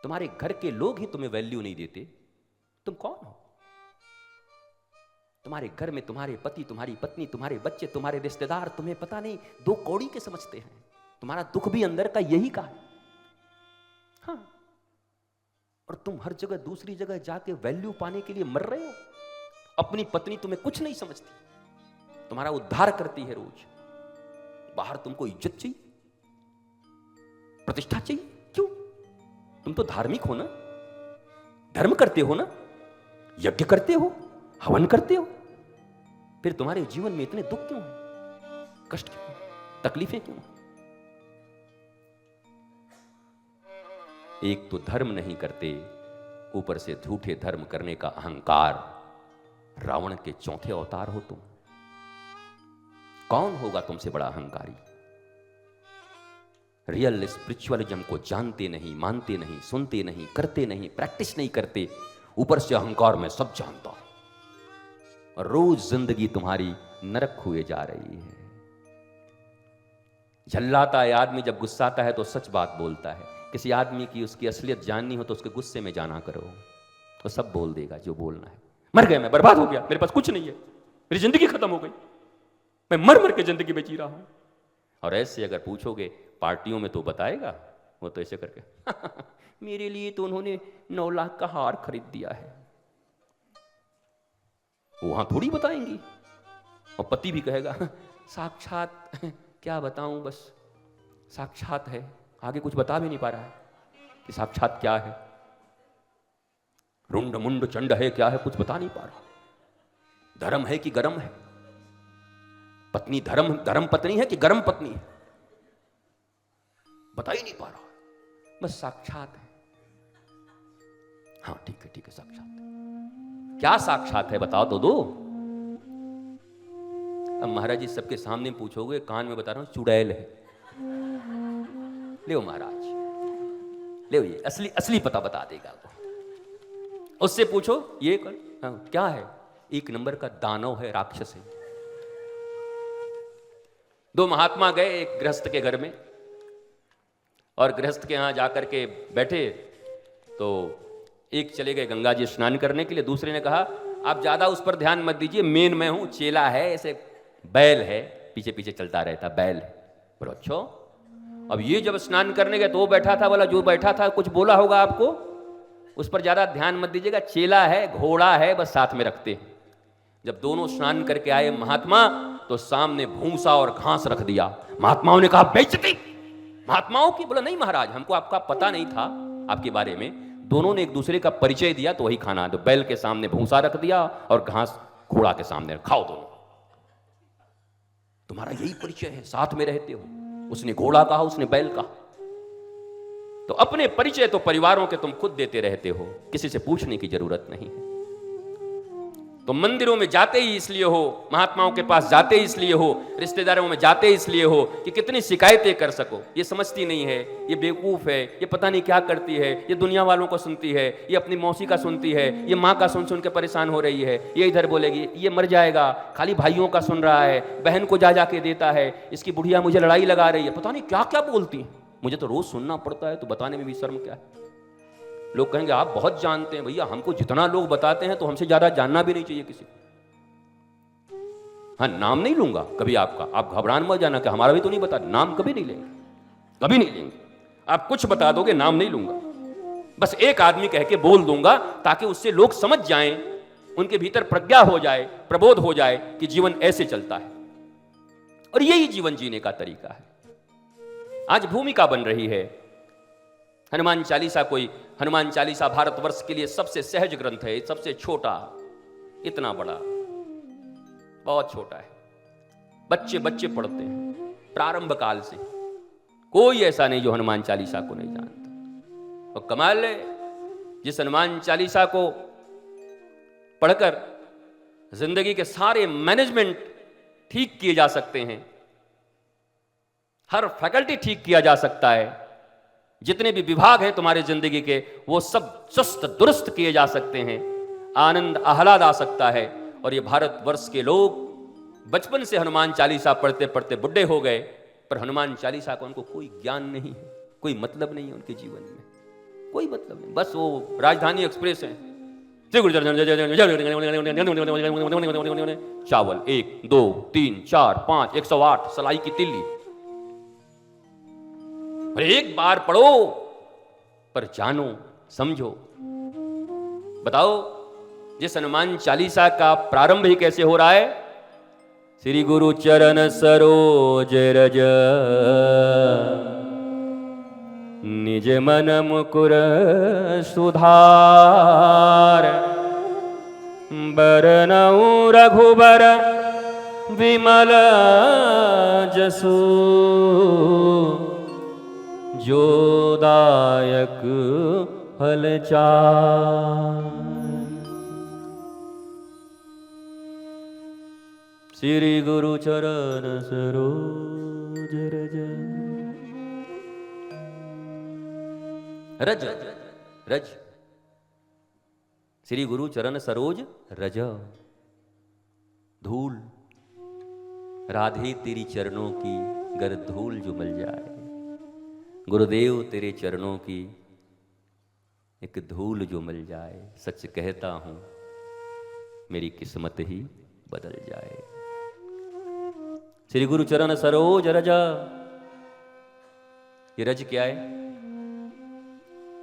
तुम्हारे घर के लोग ही तुम्हें वैल्यू नहीं देते, तुम कौन हो? तुम्हारे घर में तुम्हारे पति, तुम्हारी पत्नी, तुम्हारे बच्चे, तुम्हारे रिश्तेदार तुम्हें पता नहीं दो कौड़ी के समझते हैं। तुम्हारा दुख भी अंदर का यही का है। हाँ, और तुम हर जगह दूसरी जगह जाके वैल्यू पाने के लिए मर रहे हो। अपनी पत्नी तुम्हें कुछ नहीं समझती, तुम्हारा उद्धार करती है रोज। बाहर तुमको इज्जत चाहिए, प्रतिष्ठा चाहिए। क्यों? तुम तो धार्मिक हो ना, धर्म करते हो ना, यज्ञ करते हो, हवन करते हो। फिर तुम्हारे जीवन में इतने दुख क्यों हैं? कष्ट क्यों, तकलीफें क्यों? एक तो धर्म नहीं करते, ऊपर से झूठे धर्म करने का अहंकार। रावण के चौथे अवतार हो तुम। कौन होगा तुमसे बड़ा अहंकारी? रियल स्पिरिचुअलिज्म को जानते नहीं, मानते नहीं, सुनते नहीं, करते नहीं, प्रैक्टिस नहीं करते, ऊपर से अहंकार में सब जानता। और रोज जिंदगी तुम्हारी नरक हुए जा रही है। झल्लाता है आदमी, जब गुस्साता है तो सच बात बोलता है। किसी आदमी की उसकी असलियत जाननी हो तो उसके गुस्से में जाना करो, तो सब बोल देगा जो बोलना है। मर गया मैं, बर्बाद हो गया, मेरे पास कुछ नहीं है, मेरी जिंदगी खत्म हो गई, मैं मर मर के जिंदगी में जी रहा हूं। और ऐसे अगर पूछोगे पार्टियों में तो बताएगा वो तो ऐसे करके मेरे लिए तो उन्होंने 9 लाख का हार खरीद दिया है। वहां थोड़ी बताएंगी। और पति भी कहेगा साक्षात क्या बताऊं, बस साक्षात है, आगे कुछ बता भी नहीं पा रहा है कि साक्षात क्या है, रुंड मुंड चंड है, क्या है, कुछ बता नहीं पा रहा। धर्म है कि गरम है, पत्नी धर्म पत्नी है कि गरम पत्नी है, बता ही नहीं पा रहा, बस साक्षात है। हाँ ठीक है साक्षात है। क्या साक्षात है बताओ तो दो। अब महाराज जी सबके सामने पूछोगे, कान में बता रहा हूं चुड़ैल है। ले महाराज, ले ये असली पता बता देगा वो। उससे पूछो ये क्या है, 1 नंबर का दानव है, राक्षस है। 2 महात्मा गए एक गृहस्थ के घर में, और गृहस्थ के यहां जाकर के बैठे तो एक चले गए गंगा जी स्नान करने के लिए, दूसरे ने कहा आप ज्यादा उस पर ध्यान मत दीजिए, मेन मैं हूं, चेला है, ऐसे बैल है, पीछे पीछे चलता रहता, बैल है। बोलो अच्छा। अब ये जब स्नान करने गए तो वो बैठा था, बोला जो बैठा था कुछ बोला होगा आपको, उस पर ज्यादा ध्यान मत दीजिएगा, चेला है, घोड़ा है, बस साथ में रखते हैं। जब दोनों स्नान करके आए महात्मा, तो सामने भूसा और घास रख दिया। महात्माओं ने कहा बेइज्जती महात्माओं की। बोला नहीं महाराज, हमको आपका पता नहीं था आपके बारे में। दोनों ने एक दूसरे का परिचय दिया तो वही खाना। तो बैल के सामने भूसा रख दिया और घास घोड़ा के सामने, खाओ दोनों। तुम्हारा यही परिचय है, साथ में रहते हो। उसने घोड़ा कहा, उसने बैल कहा। तो अपने परिचय तो परिवारों के तुम खुद देते रहते हो, किसी से पूछने की जरूरत नहीं है। तो मंदिरों में जाते ही इसलिए हो, महात्माओं के पास जाते ही इसलिए हो, रिश्तेदारों में जाते ही इसलिए हो कि कितनी शिकायतें कर सको। ये समझती नहीं है, ये बेवकूफ है, ये पता नहीं क्या करती है, ये दुनिया वालों को सुनती है, ये अपनी मौसी का सुनती है, ये माँ का सुन सुन के परेशान हो रही है, ये इधर बोलेगी ये मर जाएगा, खाली भाइयों का सुन रहा है, बहन को जा जाके देता है, इसकी बुढ़िया मुझे लड़ाई लगा रही है, पता नहीं क्या क्या बोलती है। मुझे तो रोज सुनना पड़ता है, तो बताने में भी शर्म क्या है। लोग कहेंगे आप बहुत जानते हैं। भैया हमको जितना लोग बताते हैं तो हमसे ज्यादा जानना भी नहीं चाहिए किसी को। हाँ नाम नहीं लूंगा कभी आपका, आप घबरान मत जाना कि हमारा भी तो नहीं बता, नाम कभी नहीं लेंगे, कभी नहीं लेंगे। आप कुछ बता दोगे, नाम नहीं लूंगा, बस एक आदमी कह के बोल दूंगा ताकि उससे लोग समझ जाएं, उनके भीतर प्रज्ञा हो जाए, प्रबोध हो जाए कि जीवन ऐसे चलता है और यही जीवन जीने का तरीका है। आज भूमिका बन रही है हनुमान चालीसा। कोई हनुमान चालीसा भारतवर्ष के लिए सबसे सहज ग्रंथ है, सबसे छोटा, इतना बड़ा, बहुत छोटा है, बच्चे बच्चे पढ़ते हैं प्रारंभ काल से। कोई ऐसा नहीं जो हनुमान चालीसा को नहीं जानता। और कमाल है, जिस हनुमान चालीसा को पढ़कर जिंदगी के सारे मैनेजमेंट ठीक किए जा सकते हैं, हर फैकल्टी ठीक किया जा सकता है, जितने भी विभाग हैं तुम्हारे जिंदगी के वो सब चुस्त दुरुस्त किए जा सकते हैं, आनंद आह्लाद आ सकता है। और ये भारतवर्ष के लोग बचपन से हनुमान चालीसा पढ़ते पढ़ते बुढ़े हो गए, पर हनुमान चालीसा का उनको कोई ज्ञान नहीं है, कोई मतलब नहीं है उनके जीवन में। कोई मतलब नहीं, बस वो राजधानी एक्सप्रेस है। चावल 1 2 3 4 5 108 सलाई की तिल्ली। एक बार पढ़ो पर जानो समझो। बताओ जिस हनुमान चालीसा का प्रारंभ ही कैसे हो रहा है? श्री गुरु चरण सरोज रज निज मन मुकुर सुधार। बरनउँ रघुबर विमल जसु जो दायक फल चार। श्री गुरु चरण सरोज रज रज रज। श्री गुरु चरण सरोज रज। धूल राधे तेरी चरणों की गर धूल जो मिल जाए। गुरुदेव तेरे चरणों की एक धूल जो मिल जाए। सच कहता हूं मेरी किस्मत ही बदल जाए। श्री गुरु चरण सरोज रज। ये रज क्या है?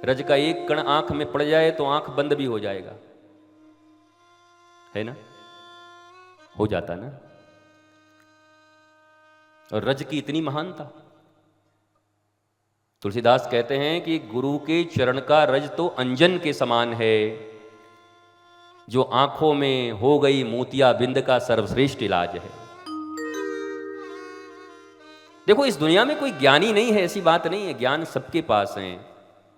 रज का एक कण आंख में पड़ जाए तो आंख बंद भी हो जाएगा, है ना? हो जाता ना। और रज की इतनी महानता। तुलसीदास कहते हैं कि गुरु के चरण का रज तो अंजन के समान है, जो आंखों में हो गई मोतिया बिंद का सर्वश्रेष्ठ इलाज है। देखो इस दुनिया में कोई ज्ञानी नहीं है, ऐसी बात नहीं है। ज्ञान सबके पास है,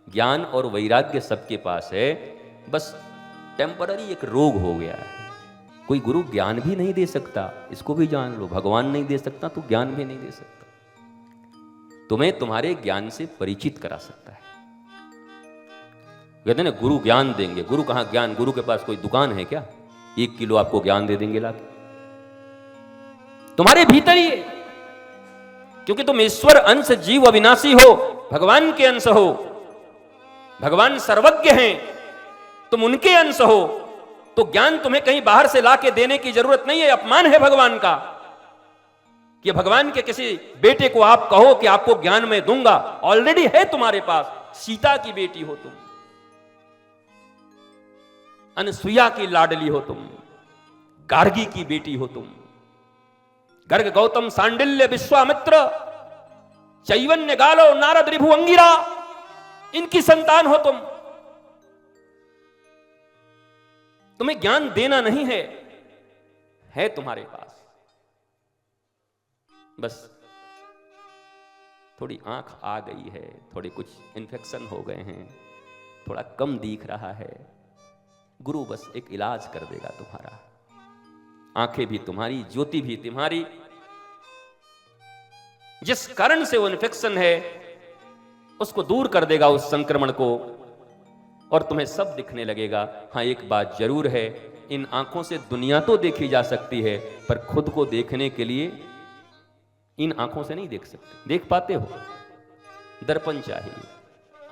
ज्ञान और वैराग्य सबके पास है। बस टेम्पररी एक रोग हो गया है। कोई गुरु ज्ञान भी नहीं दे सकता, इसको भी जान लो। भगवान नहीं दे सकता तो ज्ञान भी नहीं दे सकता। तुम्हें तुम्हारे ज्ञान से परिचित करा सकता है। कहते हैं ना गुरु ज्ञान देंगे। गुरु कहां ज्ञान? गुरु के पास कोई दुकान है क्या? 1 किलो आपको ज्ञान दे देंगे लाके? तुम्हारे भीतर ही है, क्योंकि तुम ईश्वर अंश जीव अविनाशी हो, भगवान के अंश हो। भगवान सर्वज्ञ हैं, तुम उनके अंश हो। तो ज्ञान तुम्हें कहीं बाहर से लाके देने की जरूरत नहीं है। अपमान है भगवान का कि भगवान के किसी बेटे को आप कहो कि आपको ज्ञान में दूंगा। ऑलरेडी है तुम्हारे पास। सीता की बेटी हो तुम, अनसुईया की लाडली हो तुम, गार्गी की बेटी हो तुम, गर्ग गौतम सांडिल्य विश्वामित्र चैवन्य गालो नारद रिभु अंगिरा, इनकी संतान हो तुम। तुम्हें ज्ञान देना नहीं है तुम्हारे पास। बस थोड़ी आंख आ गई है, थोड़े कुछ इन्फेक्शन हो गए हैं, थोड़ा कम दिख रहा है। गुरु बस एक इलाज कर देगा तुम्हारा। आंखें भी तुम्हारी, ज्योति भी तुम्हारी। जिस कारण से वो इन्फेक्शन है उसको दूर कर देगा, उस संक्रमण को, और तुम्हें सब दिखने लगेगा। हाँ एक बात जरूर है, इन आंखों से दुनिया तो देखी जा सकती है, पर खुद को देखने के लिए इन आंखों से नहीं देख सकते। देख पाते हो? दर्पण चाहिए,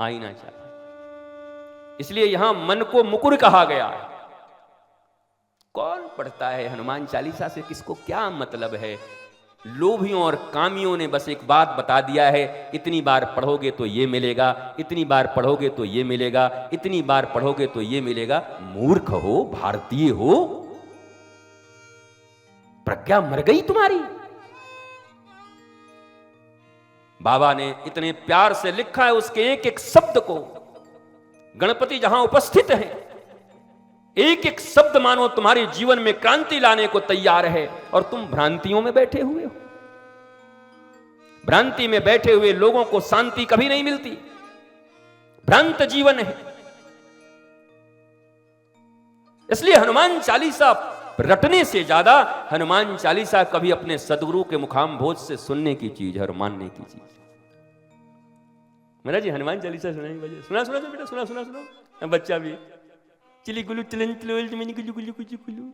आईना चाहिए। इसलिए यहां मन को मुकुर कहा गया है। कौन पढ़ता है हनुमान चालीसा से? किसको क्या मतलब है? लोभियों और कामियों ने बस एक बात बता दिया है, इतनी बार पढ़ोगे तो ये मिलेगा, इतनी बार पढ़ोगे तो ये मिलेगा, इतनी बार पढ़ोगे तो ये मिलेगा। मूर्ख हो, भारतीय हो, प्रज्ञा मर गई तुम्हारी। बाबा ने इतने प्यार से लिखा है उसके एक एक शब्द को। गणपति जहां उपस्थित है, एक एक शब्द मानो तुम्हारे जीवन में क्रांति लाने को तैयार है, और तुम भ्रांतियों में बैठे हुए हो। भ्रांति में बैठे हुए लोगों को शांति कभी नहीं मिलती। भ्रांत जीवन है। इसलिए हनुमान चालीसा रटने से ज्यादा हनुमान चालीसा कभी अपने सदगुरु के मुखाम्भोज से सुनने की चीज है और मानने की चीज। महाराज जी हनुमान चालीसा सुनाई बजे। सुना सुना बेटा, सुना सुना सुना। बच्चा भी चिली गुलू चिलन चिलोल चिमनी गुलू गुलू गुलू गुलू।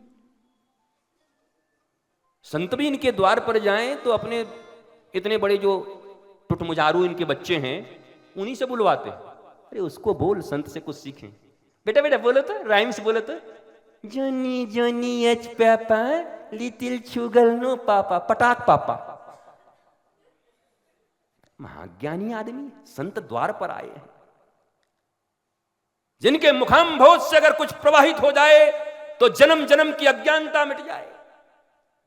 संत भी इनके द्वार पर जाएं तो अपने इतने बड़े जो टुटमुजारू इनके बच्चे हैं उन्हीं से बुलवाते हैं। अरे उसको बोल, संत से कुछ सीखें। बेटा बेटा बोलो तो, राइम्स बोलो तो। जोनी जोनी एच पापा, लिटिल शुगर नो पापा, पटाक पापा। महाज्ञानी आदमी, संत द्वार पर आए हैं, जिनके मुखाम्भोज से अगर कुछ प्रवाहित हो जाए तो जन्म जन्म की अज्ञानता मिट जाए।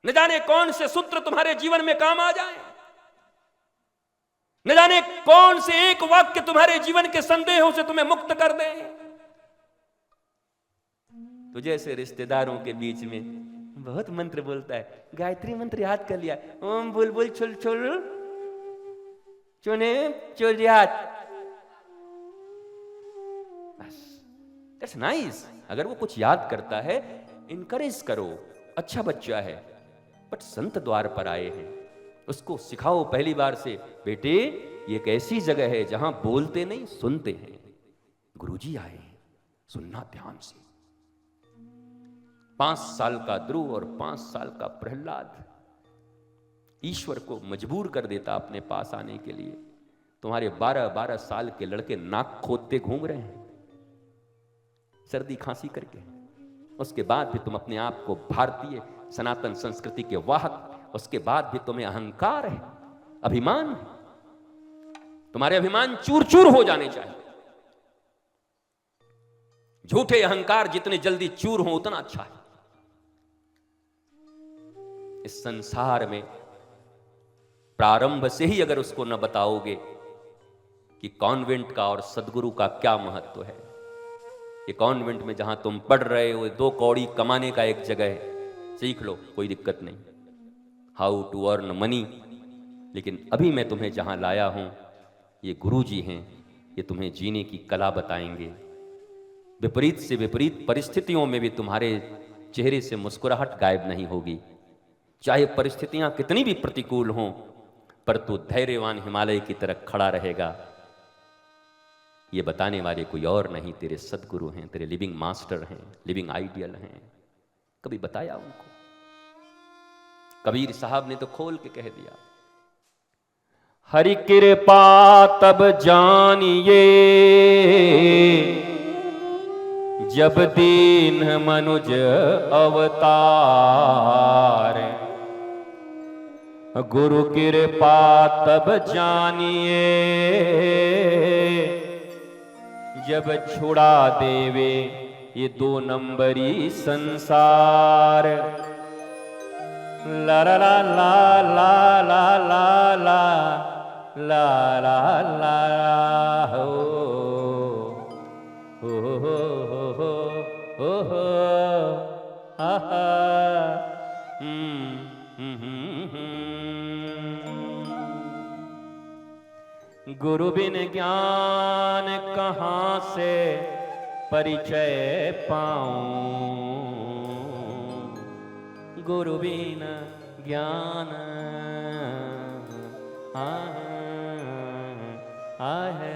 न जाने कौन से सूत्र तुम्हारे जीवन में काम आ जाए, न जाने कौन से एक वाक्य तुम्हारे जीवन के संदेहों से तुम्हें मुक्त कर दे। तो जैसे रिश्तेदारों के बीच में बहुत मंत्र बोलता है, गायत्री मंत्र याद कर लिया, ओम बुलबुल छुल छुल चुने चुरियात, बस दैट्स नाइस। अगर वो कुछ याद करता है, इनकरेज करो, अच्छा बच्चा है। बट संत द्वार पर आए हैं, उसको सिखाओ पहली बार से, बेटे ये एक ऐसी जगह है जहां बोलते नहीं सुनते हैं। गुरुजी आए हैं, सुनना ध्यान से। 5 साल का ध्रुव और 5 साल का प्रहलाद ईश्वर को मजबूर कर देता अपने पास आने के लिए। तुम्हारे 12-12 साल के लड़के नाक खोदते घूम रहे हैं सर्दी खांसी करके। उसके बाद भी तुम अपने आप को भारतीय सनातन संस्कृति के वाहक, उसके बाद भी तुम्हें अहंकार है, अभिमान है। तुम्हारे अभिमान चूर चूर हो जाने चाहिए। झूठे अहंकार जितने जल्दी चूर हो उतना अच्छा है। इस संसार में प्रारंभ से ही अगर उसको न बताओगे कि कॉन्वेंट का और सदगुरु का क्या महत्व है, ये कॉन्वेंट में जहां तुम पढ़ रहे हो 2 कौड़ी कमाने का एक जगह है, सीख लो, कोई दिक्कत नहीं, हाउ टू अर्न मनी। लेकिन अभी मैं तुम्हें जहां लाया हूं, ये गुरु जी हैं, ये तुम्हें जीने की कला बताएंगे। विपरीत से विपरीत परिस्थितियों में भी तुम्हारे चेहरे से मुस्कुराहट गायब नहीं होगी। चाहे परिस्थितियां कितनी भी प्रतिकूल हों, पर तू धैर्यवान हिमालय की तरह खड़ा रहेगा। ये बताने वाले कोई और नहीं, तेरे सदगुरु हैं, तेरे लिविंग मास्टर हैं, लिविंग आइडियल हैं। कभी बताया उनको? कबीर साहब ने तो खोल के कह दिया, हरि कृपा तब जानिए जब दीन मनुज अवतार। गुरु कृपा तब जानिए जब छुड़ा देवे ये 2 नंबरी संसार। ला ला ला ला ला ला ला ला ला ला हो हो हो हो हो हा। गुरु बिन ज्ञान कहाँ से परिचय पाऊं। गुरु बिन ज्ञान है